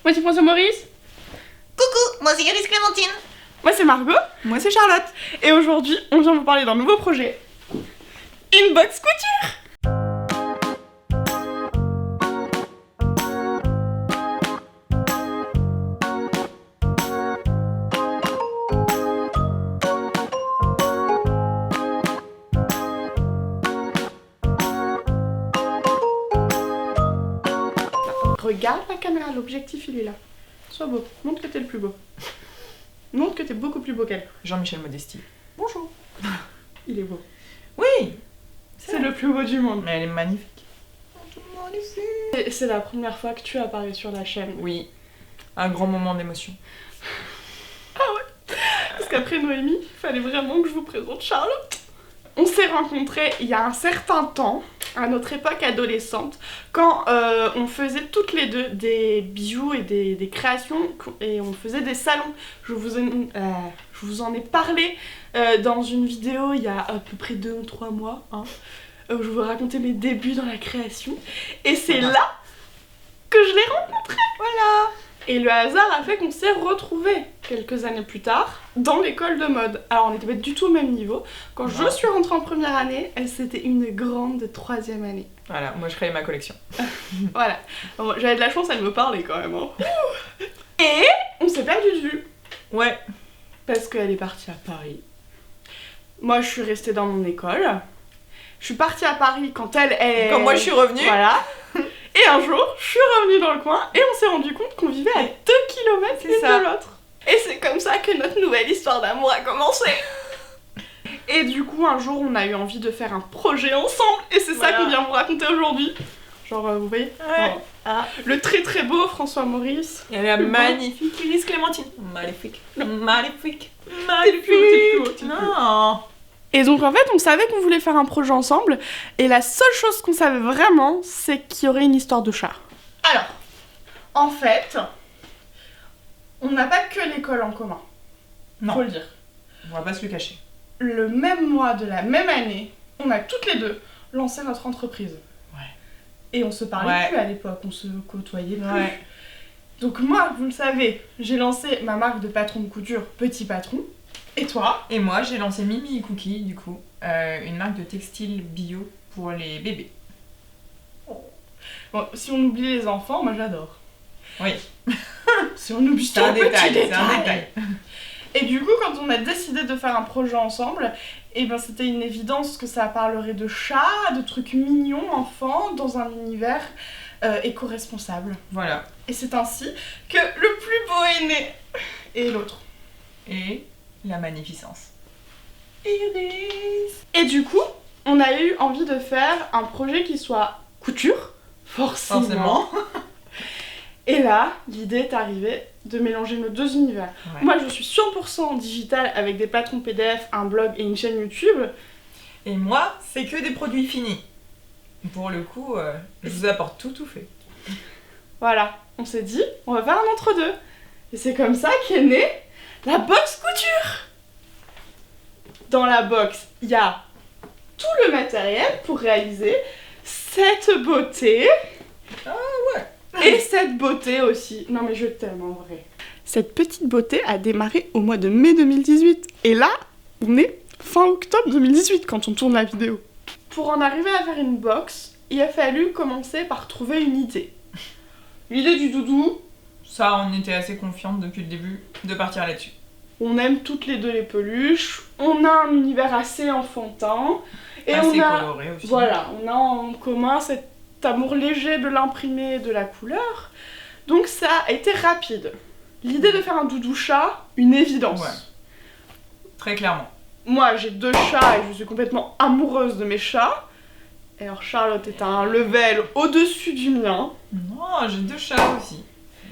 Moi c'est François Maurice. Coucou, moi c'est Iris Clémentine. Moi c'est Margot. Moi c'est Charlotte. Et aujourd'hui, on vient vous parler d'un nouveau projet. Une box couture. Regarde la caméra, l'objectif il est là. Sois beau, montre que t'es le plus beau. Montre que t'es beaucoup plus beau qu'elle. Jean-Michel Modesti. Bonjour. Il est beau. Oui. C'est le plus beau du monde. Mais elle est magnifique. C'est la première fois que tu apparais sur la chaîne. Oui. Un grand moment d'émotion. Parce qu'après Noémie, il fallait vraiment que je vous présente Charlotte. On s'est rencontrés il y a un certain temps, à notre époque adolescente, quand on faisait toutes les deux des bijoux et des créations, et on faisait des salons. Je vous en ai parlé dans une vidéo il y a à peu près 2 ou 3 mois, hein, où je vous racontais mes débuts dans la création. Et c'est là que je l'ai rencontré. Voilà. Et le hasard a fait qu'on s'est retrouvés quelques années plus tard dans l'école de mode. Alors on n'était pas du tout au même niveau. Quand je suis rentrée en première année, elle c'était une grande 3e année. Voilà, moi je créais ma collection. Voilà. Bon, j'avais de la chance, elle me parlait quand même. Hein. Et on s'est perdu de vue. Ouais. Parce qu'elle est partie à Paris. Moi je suis restée dans mon école. Je suis partie à Paris quand Quand moi je suis revenue. Voilà. Et un jour, je suis revenue dans le coin et on s'est rendu compte qu'on vivait à 2 km l'une de l'autre. Et c'est comme ça que notre nouvelle histoire d'amour a commencé. Et du coup, un jour, on a eu envie de faire un projet ensemble et c'est ça qu'on vient vous raconter aujourd'hui. Genre, vous voyez le très très beau François Maurice. Il y a la magnifique Iris Clémentine. Maléfique. Maléfique. Maléfique. Non. Et donc en fait on savait qu'on voulait faire un projet ensemble et la seule chose qu'on savait vraiment c'est qu'il y aurait une histoire de chat. Alors, en fait, on n'a pas que l'école en commun, Non. Faut le dire. On va pas se le cacher. Le même mois de la même année, on a toutes les deux lancé notre entreprise. Ouais. Et on se parlait plus à l'époque, on se côtoyait plus. Ouais. Donc moi, vous le savez, j'ai lancé ma marque de patron de couture Petit Patron. Et toi? Et moi j'ai lancé Mimi Cookie du coup, une marque de textile bio pour les bébés. Bon, si on oublie les enfants, moi j'adore. Oui. Si on oublie C'est un détail, c'est un détail. Et du coup, quand on a décidé de faire un projet ensemble, et ben c'était une évidence que ça parlerait de chats, de trucs mignons, enfants, dans un univers éco-responsable. Voilà. Et c'est ainsi que le plus beau est né. Et l'autre. Et la magnificence. Iris. Et du coup, on a eu envie de faire un projet qui soit couture, forcément. Et là, l'idée est arrivée de mélanger nos deux univers. Ouais. Moi, je suis 100% digital avec des patrons PDF, un blog et une chaîne YouTube. Et moi, c'est que des produits finis. Pour le coup, je vous apporte tout fait. Voilà, on s'est dit, on va faire un entre-deux. Et c'est comme ça qu'est née la box couture. Dans la box, il y a tout le matériel pour réaliser cette beauté. Ah ouais. Et cette beauté aussi. Non mais je t'aime en vrai. Cette petite beauté a démarré au mois de mai 2018. Et là, on est fin octobre 2018 quand on tourne la vidéo. Pour en arriver à faire une box, il a fallu commencer par trouver une idée. L'idée du doudou. Ça, on était assez confiantes depuis le début de partir là-dessus. On aime toutes les deux les peluches. On a un univers assez enfantin. Et assez on a, coloré aussi. Voilà, on a en commun cet amour léger de l'imprimé et de la couleur. Donc ça a été rapide. L'idée de faire un doudou chat, une évidence. Ouais. Très clairement. Moi j'ai 2 chats et je suis complètement amoureuse de mes chats. Et alors Charlotte est à un level au-dessus du mien. Non, j'ai 2 chats aussi.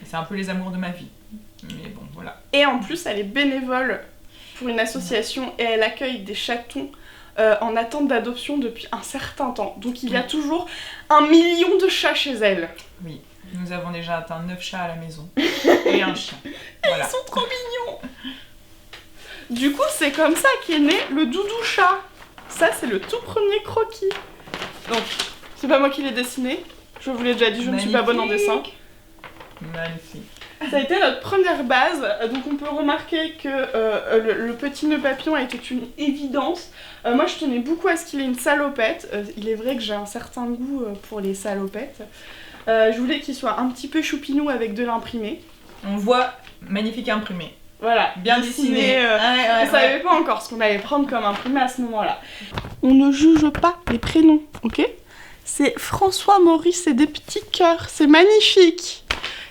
C'est un peu les amours de ma vie. Mais bon, voilà. Et en plus elle est bénévole pour une association et elle accueille des chatons en attente d'adoption depuis un certain temps. Donc il y a toujours 1 million de chats chez elle. Oui, nous avons déjà atteint 9 chats à la maison. Et un chien. Voilà. Ils sont trop mignons. Du coup, c'est comme ça qu'est né le doudou chat. Ça, c'est le tout premier croquis. Donc, c'est pas moi qui l'ai dessiné. Je vous l'ai déjà dit, je ne suis pas bonne en dessin. Magnifique. Ça a été notre première base, donc on peut remarquer que le petit nœud papillon a été une évidence. Moi je tenais beaucoup à ce qu'il ait une salopette, il est vrai que j'ai un certain goût pour les salopettes. Je voulais qu'il soit un petit peu choupinou avec de l'imprimé. On voit magnifique imprimé. Voilà, Bien dessiné. On savait pas encore ce qu'on allait prendre comme imprimé à ce moment-là. On ne juge pas les prénoms, ok? C'est François Maurice et des petits cœurs, c'est magnifique.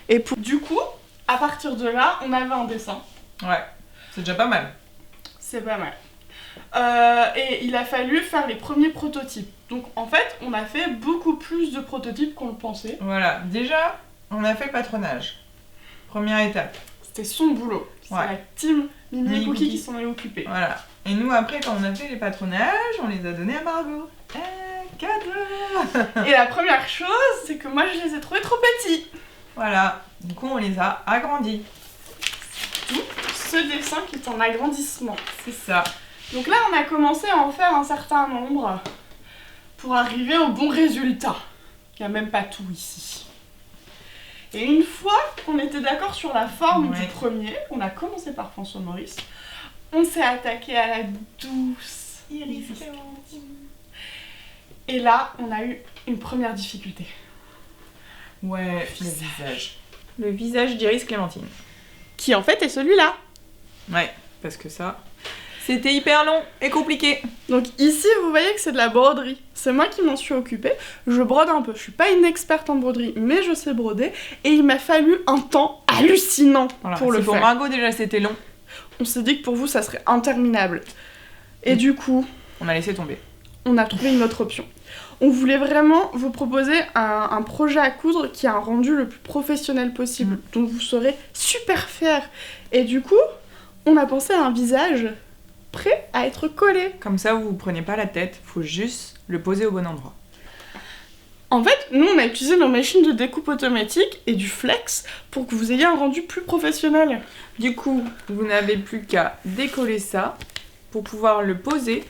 Et du coup, à partir de là, on avait un dessin. Ouais, c'est déjà pas mal. C'est pas mal. Et il a fallu faire les premiers prototypes. Donc en fait, on a fait beaucoup plus de prototypes qu'on le pensait. Voilà, déjà, on a fait le patronage. Première étape. C'était son boulot. C'est la team Mimi et Cookie qui s'en est occupée. Voilà. Et nous, après, quand on a fait les patronages, on les a donnés à Margot. Cadeau. Et la première chose, c'est que moi, je les ai trouvés trop petits. Voilà. Du coup, on les a agrandis. D'où ce dessin qui est en agrandissement. C'est ça. Donc là, on a commencé à en faire un certain nombre pour arriver au bon résultat. Il n'y a même pas tout ici. Et une fois qu'on était d'accord sur la forme du premier, on a commencé par François Maurice, on s'est attaqué à la douce Iris Clémentine. Et là, on a eu une première difficulté. Ouais, le visage. Le visage d'Iris Clémentine. Qui en fait est celui-là. Ouais, parce que ça, c'était hyper long et compliqué. Donc ici, vous voyez que c'est de la broderie. C'est moi qui m'en suis occupée. Je brode un peu. Je suis pas une experte en broderie, mais je sais broder. Et il m'a fallu un temps hallucinant pour le faire. Pour Margot, déjà, c'était long. On s'est dit que pour vous, ça serait interminable. Et du coup... on a laissé tomber. On a trouvé une autre option. On voulait vraiment vous proposer un projet à coudre qui a un rendu le plus professionnel possible, dont vous serez super fiers. Et du coup, on a pensé à un visage prêt à être collé. Comme ça, vous prenez pas la tête, faut juste le poser au bon endroit. En fait, nous, on a utilisé nos machines de découpe automatique et du flex pour que vous ayez un rendu plus professionnel. Du coup, vous n'avez plus qu'à décoller ça pour pouvoir le poser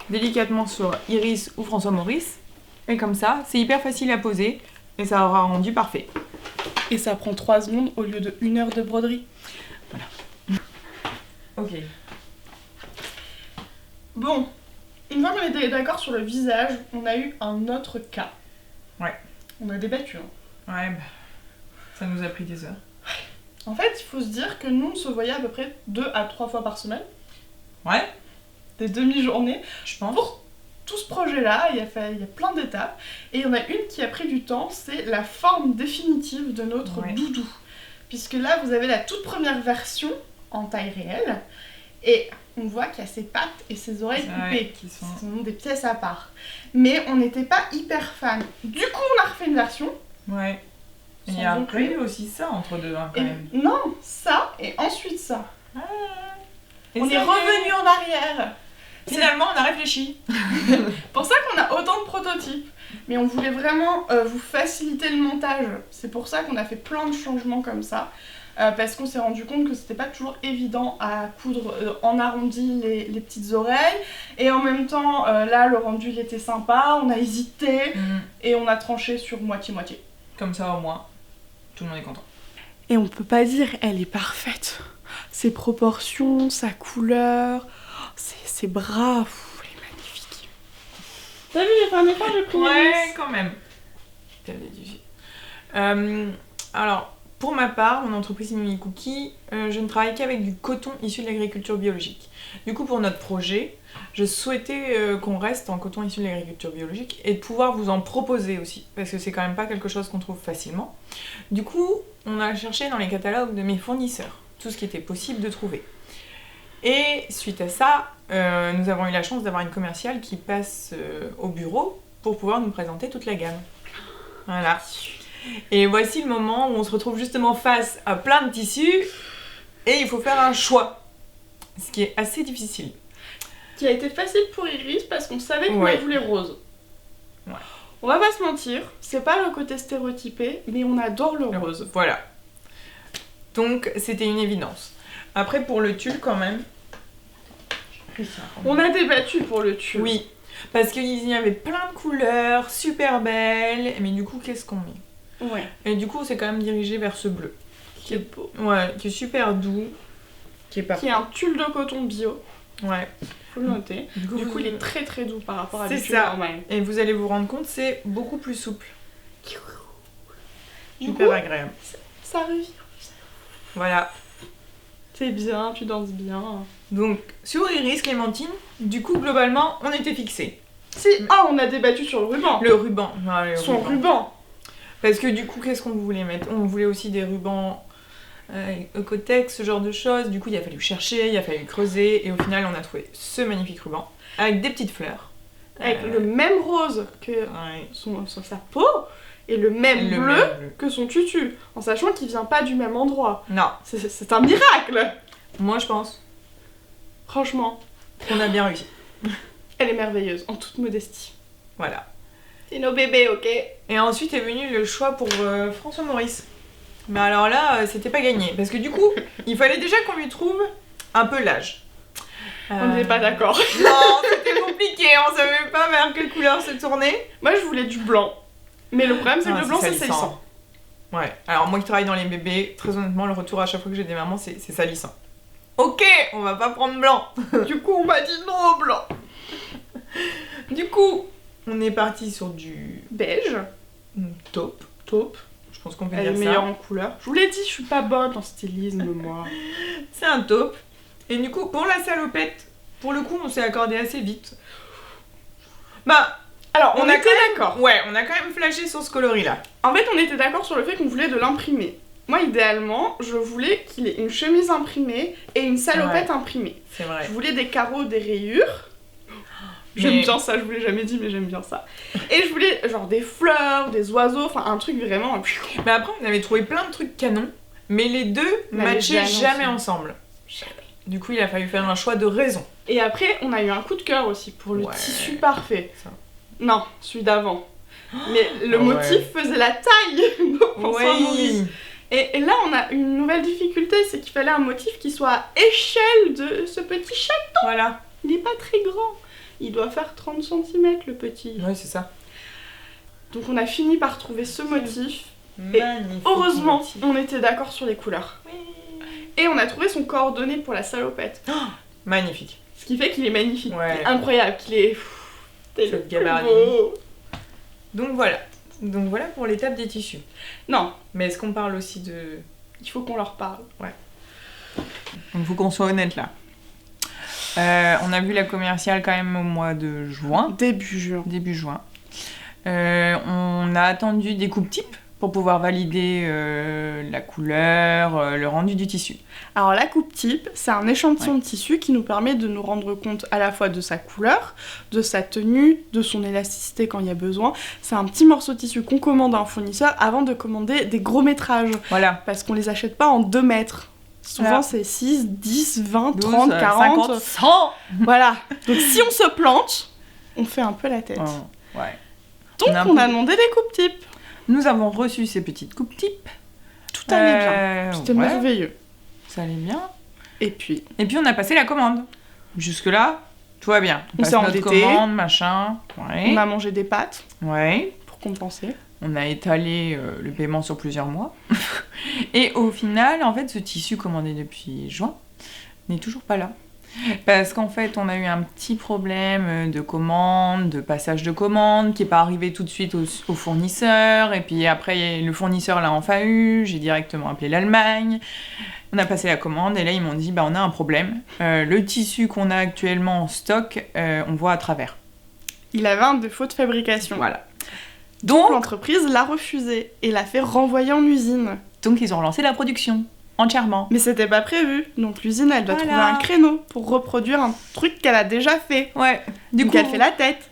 délicatement sur Iris ou François Maurice. Et comme ça, c'est hyper facile à poser et ça aura un rendu parfait. Et ça prend 3 secondes au lieu de 1 heure de broderie. Voilà. Ok. Bon, une fois qu'on était d'accord sur le visage, on a eu un autre cas. Ouais. On a débattu. Hein. Ouais, bah, ça nous a pris des heures. En fait, il faut se dire que nous, on se voyait à peu près 2 à 3 fois par semaine. Ouais. Des demi-journées. Je pense. Pour tout ce projet-là, il y a plein d'étapes. Et il y en a une qui a pris du temps, c'est la forme définitive de notre doudou. Puisque là, vous avez la toute première version en taille réelle. Et on voit qu'il y a ses pattes et ses oreilles coupées, qui sont des pièces à part. Mais on n'était pas hyper fan. Du coup, on a refait une version. Ouais. Et il y a après aussi ça entre deux, hein, quand même. Non, ça et ensuite ça. Ah. On est revenu en arrière. Finalement, on a réfléchi. Pour ça qu'on a autant de prototypes. Mais on voulait vraiment vous faciliter le montage. C'est pour ça qu'on a fait plein de changements comme ça. Parce qu'on s'est rendu compte que c'était pas toujours évident à coudre en arrondi les petites oreilles. Et en même temps, là, le rendu, il était sympa. On a hésité et on a tranché sur moitié-moitié. Comme ça, au moins, tout le monde est content. Et on peut pas dire elle est parfaite. Ses proportions, sa couleur, ses bras, elle est magnifique. T'as vu, j'ai fait un effort, j'ai pris ouais, quand même. Alors, pour ma part, mon entreprise Mimi Cookie, je ne travaille qu'avec du coton issu de l'agriculture biologique. Du coup, pour notre projet, je souhaitais qu'on reste en coton issu de l'agriculture biologique et de pouvoir vous en proposer aussi, parce que c'est quand même pas quelque chose qu'on trouve facilement. Du coup, on a cherché dans les catalogues de mes fournisseurs tout ce qui était possible de trouver. Et suite à ça, nous avons eu la chance d'avoir une commerciale qui passe au bureau pour pouvoir nous présenter toute la gamme. Voilà. Et voici le moment où on se retrouve justement face à plein de tissus et il faut faire un choix, ce qui est assez difficile. Qui a été facile pour Iris parce qu'on savait qu'on voulait rose. Ouais. On va pas se mentir, c'est pas le côté stéréotypé, mais on adore le rose. Voilà. Donc c'était une évidence. Après pour le tulle quand même. On a débattu pour le tulle. Oui, parce qu'il y avait plein de couleurs, super belles, mais du coup qu'est-ce qu'on met ? Ouais. Et du coup c'est quand même dirigé vers ce bleu. qui est beau. Ouais, qui est super doux. Qui est Qui parfait. est un tulle de coton bio, Ouais. faut le noter. Du coup, vous- il est très très doux par rapport à C'est du tulle ça. normal. Et vous allez vous rendre compte, c'est beaucoup plus souple. Du Super coup, agréable. ça revient. Voilà. C'est bien, tu danses bien. Donc, sur Iris, Clémentine, du coup, globalement, on était fixés. Si, on a débattu sur le ruban. Le ruban. Ouais, le Son ruban. Parce que du coup, qu'est-ce qu'on voulait mettre? On voulait aussi des rubans Ecotex, ce genre de choses. Du coup, il a fallu chercher, il a fallu creuser. Et au final, on a trouvé ce magnifique ruban avec des petites fleurs. Avec le même rose que Ouais. sur sa peau et le même Le bleu même bleu. que son tutu. En sachant qu'il vient pas du même endroit. Non, C'est un miracle. moi je pense Franchement, qu'on a bien réussi. elle est merveilleuse, en toute modestie. Voilà. C'est nos bébés, ok? Et ensuite est venu le choix pour François Maurice. Mais alors là, c'était pas gagné. Parce que du coup, il fallait déjà qu'on lui trouve un peu l'âge. On n'était pas d'accord. Non, c'était compliqué, on savait pas vers quelle couleur se tourner. Moi, je voulais du blanc. Mais le problème, c'est que Ah, le blanc, c'est salissant. salissant. Ouais, alors moi qui travaille dans les bébés, très honnêtement, le retour à chaque fois que j'ai des mamans, c'est salissant. Ok, on va pas prendre blanc. Du coup, on m'a dit non au blanc. Du coup, on est parti sur du Beige, taupe. taupe. Je pense qu'on peut Elle est dire meilleure ça. en couleur. Je vous l'ai dit, je suis pas bonne en stylisme, moi. C'est un taupe. Et du coup, pour la salopette, pour le coup, on s'est accordé assez vite. Bah, Alors, on a était quand d'accord. même... Ouais, on a quand même flashé sur ce coloris-là. En fait, on était d'accord sur le fait qu'on voulait de l'imprimer. Moi, idéalement, je voulais qu'il ait une chemise imprimée et une salopette imprimée. C'est vrai. Je voulais des carreaux, des rayures. J'aime Mais- bien ça, je vous l'ai jamais dit, mais j'aime bien ça. Et je voulais genre des fleurs, des oiseaux, enfin un truc vraiment... Mais après, on avait trouvé plein de trucs canons, mais les deux n'allaient matchaient jamais ensemble. ensemble. Du coup, il a fallu faire un choix de raison. Et après, on a eu un coup de cœur aussi pour le Ouais. tissu parfait. Ça. Non, celui d'avant. Mais le Ouais. motif faisait la taille de François Maurice. Et là, on a une nouvelle difficulté, c'est qu'il fallait un motif qui soit à échelle de ce petit chat. Voilà. Il n'est pas très grand. Il doit faire 30 cm, le petit. Ouais, c'est ça. Donc on a fini par trouver ce motif. Magnifique. Heureusement, motif. on était d'accord sur les couleurs. Et on a trouvé son coordonné pour la salopette. Magnifique. Ce qui fait qu'il est magnifique. Ouais. Il est incroyable, qu'il est... T'es le Cette plus gabardine. beau. Donc voilà. Donc voilà pour l'étape des tissus. Non, Mais est-ce qu'on parle aussi de... il faut qu'on leur parle. Il faut qu'on soit honnête là. On a vu la commerciale quand même au mois de juin. Début juin. Début juin. On a attendu des coupes types pour pouvoir valider la couleur, le rendu du tissu. Alors la coupe type, c'est un échantillon de tissu qui nous permet de nous rendre compte à la fois de sa couleur, de sa tenue, de son élasticité quand il y a besoin. C'est un petit morceau de tissu qu'on commande à un fournisseur avant de commander des gros métrages. Voilà. Parce qu'on les achète pas en 2 mètres. Souvent Voilà. c'est 6, 10, 20, 12, 30, 40. 50, 100. Voilà. Donc si on se plante, on fait un peu la tête. Oh, ouais. Donc On a un on peu- a demandé des coupes types. Nous avons reçu ces petites coupes types. Tout allait bien. C'était ouais, merveilleux. ça allait bien. Et puis, Et puis on a passé la commande. Jusque-là, tout va bien. On passe s'est notre endetté. commande, machin. Ouais. on a mangé des pâtes Ouais. pour compenser. On a étalé le paiement sur plusieurs mois. Et au final, en fait, ce tissu commandé depuis juin n'est toujours pas là. Parce qu'en fait, on a eu un petit problème de commande, de passage de commande, qui n'est pas arrivé tout de suite au fournisseur. Et puis après, le fournisseur l'a enfin eu. J'ai directement appelé l'Allemagne. On a passé la commande et là, ils m'ont dit, bah, on a un problème. Le tissu qu'on a actuellement en stock, on voit à travers. Il avait un défaut de fabrication. Voilà. Donc l'entreprise l'a refusé et l'a fait renvoyer en usine. Donc, ils ont relancé la production entièrement. Mais c'était pas prévu. Donc l'usine, elle doit Voilà. trouver un créneau pour reproduire un truc qu'elle a déjà fait. Ouais. Du Donc coup, elle fait la tête.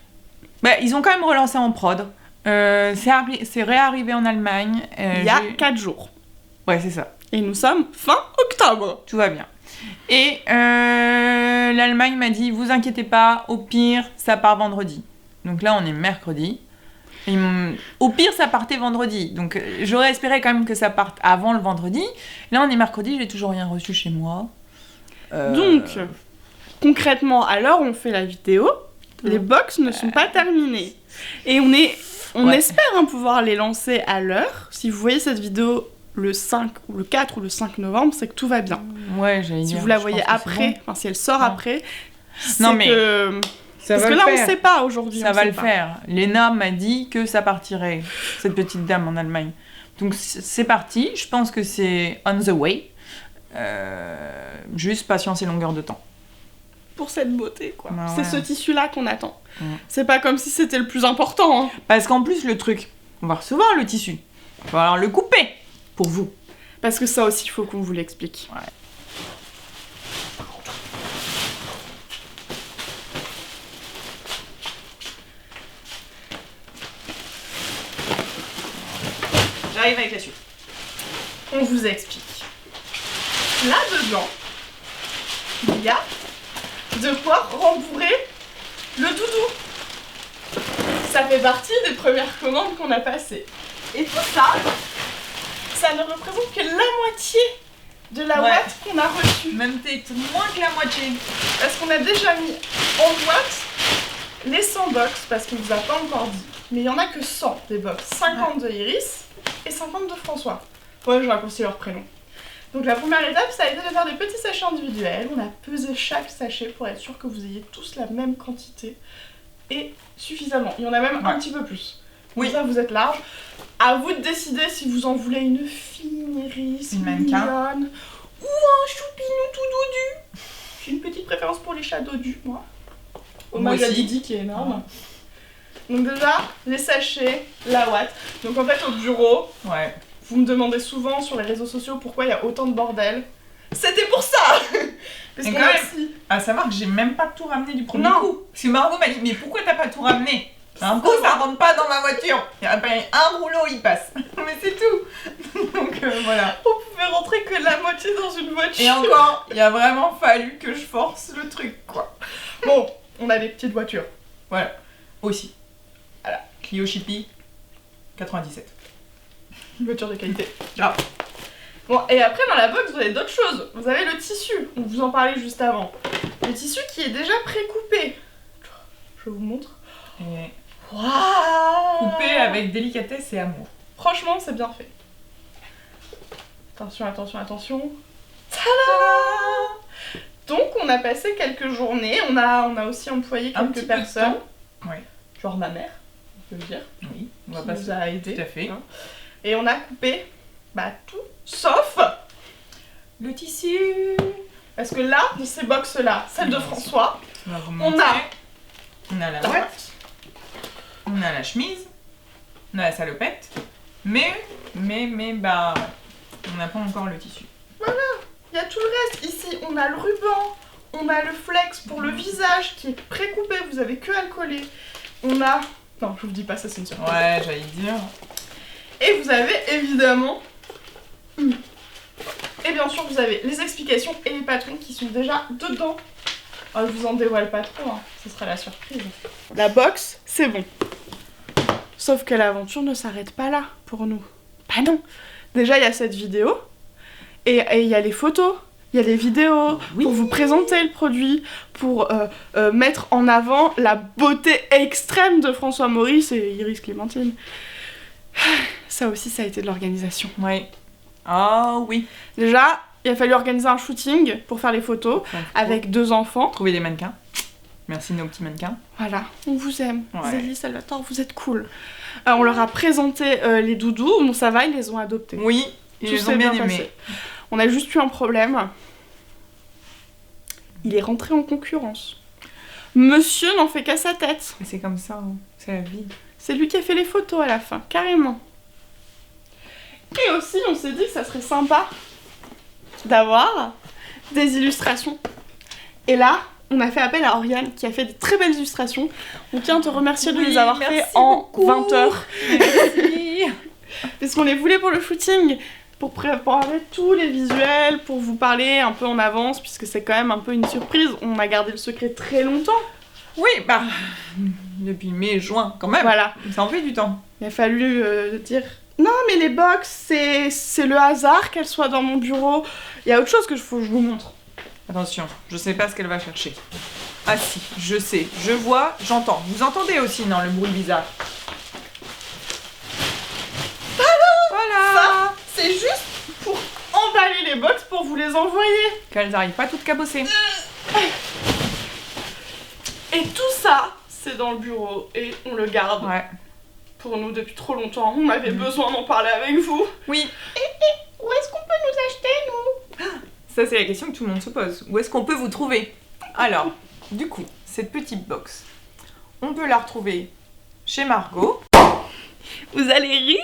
bah, ils ont quand même relancé en prod. C'est réarrivé en Allemagne. Il y a 4 jours. Ouais, c'est ça. Et nous sommes fin octobre. Tout va bien. Et l'Allemagne m'a dit, vous inquiétez pas, au pire, ça part vendredi. Donc là, on est mercredi. Au pire, ça partait vendredi. Donc j'aurais espéré quand même que ça parte avant le vendredi. Là, on est mercredi, j'ai toujours rien reçu chez moi. Donc, concrètement, à l'heure où on fait la vidéo, les box ne sont pas terminées. Et on Ouais. espère pouvoir les lancer à l'heure. Si vous voyez cette vidéo le 5 ou le 4 ou le 5 novembre, c'est que tout va bien. Ouais, j'allais dire. Si vous la je voyez pense que c'est après, bon. enfin si elle sort Non. après, Non, c'est mais que... ça Parce va que le là, on faire. sait pas aujourd'hui. Ça on va sait le pas. faire. Léna m'a dit que ça partirait, cette petite dame en Allemagne. Donc c'est parti, je pense que c'est on the way. Juste patience et longueur de temps. Pour cette beauté, quoi. Bah C'est ouais. ce tissu-là qu'on attend. Mm. C'est pas comme si c'était le plus important. Hein. Parce qu'en plus, le truc, on va recevoir le tissu. Il va falloir le couper pour vous. Parce que ça aussi, il faut qu'on vous l'explique. Ouais. J'arrive avec la suite. On vous explique. Là-dedans, il y a de quoi rembourrer le doudou. Ça fait partie des premières commandes qu'on a passées. Et tout ça, ça ne représente que la moitié de la Ouais. boîte qu'on a reçue. Même peut-être moins que la moitié. Parce qu'on a déjà mis en boîte les 100 box, parce qu'on vous a pas encore dit. Mais il y en a que 100 des box. 50 de Iris et 50 de François. Ouais, je raccourcis leur prénom. Donc la première étape, ça a été de faire des petits sachets individuels. On a pesé chaque sachet pour être sûr que vous ayez tous la même quantité. Et suffisamment. Il y en a même un Ouais. petit peu plus. Oui. Comme ça, vous êtes large. À vous de décider si vous en voulez une fine Iris, Une mannequin. mignonne, ou un choupinou tout dodu. J'ai une petite préférence pour les chats dodus, moi. Au Moi aussi. Magadidi qui est énorme. Donc déjà, les sachets, la ouate. Donc en fait, au bureau, Ouais. vous me demandez souvent sur les réseaux sociaux pourquoi il y a autant de bordel. C'était pour ça. Parce Et qu'on quand a même, aussi... À savoir que j'ai même pas tout ramené du premier Non. coup. Parce que Margot m'a dit, mais pourquoi t'as pas tout ramené? Un coup, ça rentre pas dans ma voiture. Il y a pas un rouleau, il passe. Mais c'est tout. Donc voilà. On pouvait rentrer que la moitié dans une voiture. Et encore, il a vraiment fallu que je force le truc, quoi. Bon, on a des petites voitures. Voilà. Aussi. Voilà. Clio Chippy 97. Une voiture de qualité. Grave. Bon, et après, dans la box, vous avez d'autres choses. Vous avez le tissu, on vous en parlait juste avant. Le tissu qui est déjà pré-coupé. Je vous montre. Et Waouh! coupé avec délicatesse et amour. Franchement, c'est bien fait. Attention, attention, attention. Tada! Donc, on a passé quelques journées. On a aussi employé Un quelques petit peu de personnes. temps. Ouais. Genre ma mère, on peut le dire. Oui, on va Qui passer. nous a aidés. Tout à fait. Hein. Et on a coupé tout, sauf... Le tissu. Parce que là, dans ces box-là, celle de François, On va vous on montrer. a On a la la boîte, on a la chemise, on a la salopette, mais, bah, on n'a pas encore le tissu. il y a tout le reste. Ici, on a le ruban, on a le flex pour le visage qui est pré-coupé, vous avez que à le coller. On a... Non, je vous dis pas, ça c'est une surprise. Ouais, j'allais dire. Et vous avez évidemment... Et bien sûr, vous avez les explications et les patrons qui sont déjà dedans. Oh, je vous en dévoile pas trop, hein. Ce sera la surprise. La box, c'est bon. Sauf que l'aventure ne s'arrête pas là pour nous. Bah non. Déjà, il y a cette vidéo. Et il y a les photos. Il y a les vidéos Oui. pour vous présenter le produit, pour mettre en avant la beauté extrême de François Maurice et Iris Clémentine. Ça aussi, ça a été de l'organisation. Ouais. Oh oui. Déjà, il a fallu organiser un shooting pour faire les photos avec 2 enfants. Trouver des mannequins. Merci nos petits mannequins. Voilà, on vous aime. Ouais. Zélie, Salvatore, vous êtes cool. On leur a présenté les doudous. Bon, ça va, ils les ont adoptés. Oui, ils Tout les s'est ont bien bien aimés. passé. On a juste eu un problème. Il est rentré en concurrence. Monsieur n'en fait qu'à sa tête. Mais c'est comme ça, hein. C'est la vie. C'est lui qui a fait les photos à la fin, carrément. Et aussi, on s'est dit que ça serait sympa d'avoir des illustrations. Et là, on a fait appel à Oriane qui a fait de très belles illustrations. On tient à te remercier de Oui, les avoir merci fait en beaucoup. 20 heures. Merci. Parce qu'on les voulait pour le shooting, pour préparer tous les visuels, pour vous parler un peu en avance, puisque c'est quand même un peu une surprise. On a gardé le secret très longtemps. Oui, bah, depuis mai, juin, quand même. Voilà. Ça en fait du temps. Il a fallu dire non, mais les box, c'est le hasard qu'elles soient dans mon bureau. Il y a autre chose que faut que je vous montre. Attention, je sais pas ce qu'elle va chercher. Ah si, je sais, je vois, j'entends. Vous entendez aussi, non, le bruit bizarre. Voilà. Ça, c'est juste les box pour vous les envoyer. Qu'elles n'arrivent pas toutes cabossées. Et tout ça, c'est dans le bureau et on le garde Ouais. pour nous depuis trop longtemps. On avait besoin d'en parler avec vous. Oui. Où est-ce qu'on peut nous acheter, nous? Ça, c'est la question que tout le monde se pose. Où est-ce qu'on peut vous trouver? Alors, du coup, cette petite box, on peut la retrouver chez Margot. Vous allez rire.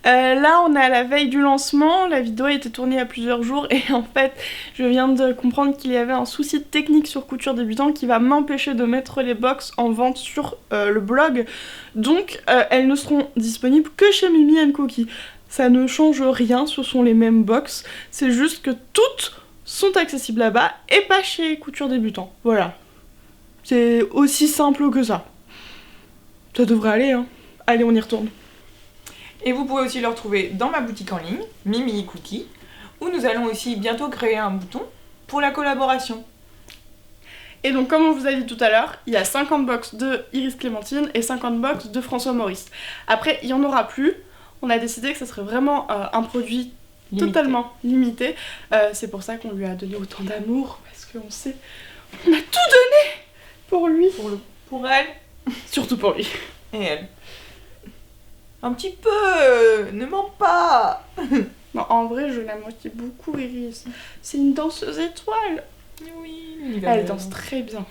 Là, on est à la veille du lancement. La vidéo a été tournée il y a plusieurs jours et en fait, je viens de comprendre qu'il y avait un souci technique sur Couture Débutant qui va m'empêcher de mettre les box en vente sur le blog. Donc, elles ne seront disponibles que chez Mimi & Cookie. Ça ne change rien, ce sont les mêmes box. C'est juste que toutes sont accessibles là-bas et pas chez Couture Débutant. Voilà. C'est aussi simple que ça. Ça devrait aller, hein. Allez, on y retourne. Et vous pouvez aussi le retrouver dans ma boutique en ligne, Mimi Cookie, où nous allons aussi bientôt créer un bouton pour la collaboration. Et donc, comme on vous a dit tout à l'heure, il y a 50 box de Iris Clémentine et 50 box de François Maurice. Après, il n'y en aura plus. On a décidé que ce serait vraiment un produit Limité. totalement limité. C'est pour ça qu'on lui a donné autant d'amour, parce qu'on sait, on a tout donné pour lui. Pour elle Surtout pour lui. et elle. Un petit peu, ne mens pas. Non, en vrai, je l'aime aussi beaucoup, Iris. C'est une danseuse étoile. Oui, Elle danse très bien.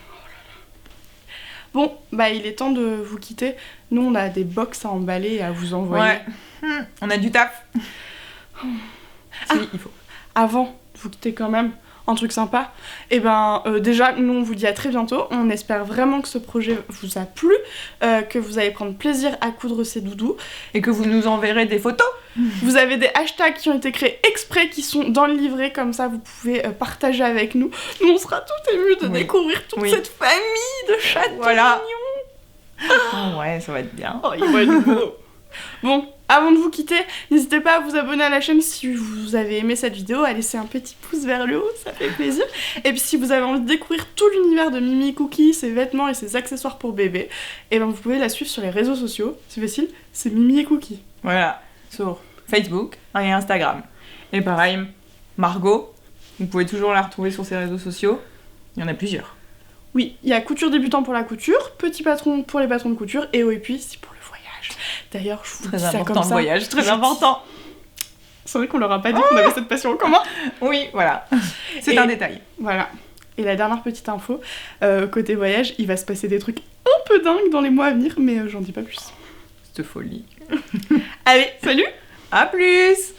Bon, bah il est temps de vous quitter. Nous, on a des box à emballer et à vous envoyer. Ouais. On a du taf. Si, il faut. Avant de vous quitter quand même, un truc sympa. Et déjà, nous, on vous dit à très bientôt. On espère vraiment que ce projet vous a plu, que vous allez prendre plaisir à coudre ces doudous. Et que vous nous enverrez des photos. Vous avez des hashtags qui ont été créés exprès, qui sont dans le livret, comme ça vous pouvez partager avec nous. Nous, on sera tout émus de Oui. découvrir toute Oui. cette famille de chats Voilà. mignons. Oh ouais, ça va être bien. Oh, il va être beau. Bon, avant de vous quitter, n'hésitez pas à vous abonner à la chaîne si vous avez aimé cette vidéo, à laisser un petit pouce vers le haut, ça fait plaisir. Et puis si vous avez envie de découvrir tout l'univers de Mimi Cookie, ses vêtements et ses accessoires pour bébé, et vous pouvez la suivre sur les réseaux sociaux. C'est facile, c'est Mimi Cookie. Voilà, sur Facebook et Instagram. Et pareil, Margot, vous pouvez toujours la retrouver sur ses réseaux sociaux. Il y en a plusieurs. Oui, il y a Couture Débutant pour la couture, Petit Patron pour les patrons de couture, et OEP c'est pour le voyage. D'ailleurs, je vous Très dis ça important comme le ça. voyage, très important. C'est vrai qu'on leur a pas dit qu'on avait cette passion en commun. Oui, voilà. C'est Et- un détail. Voilà. Et la dernière petite info, côté voyage, il va se passer des trucs un peu dingues dans les mois à venir, mais j'en dis pas plus. Cette folie. Allez, salut! À plus!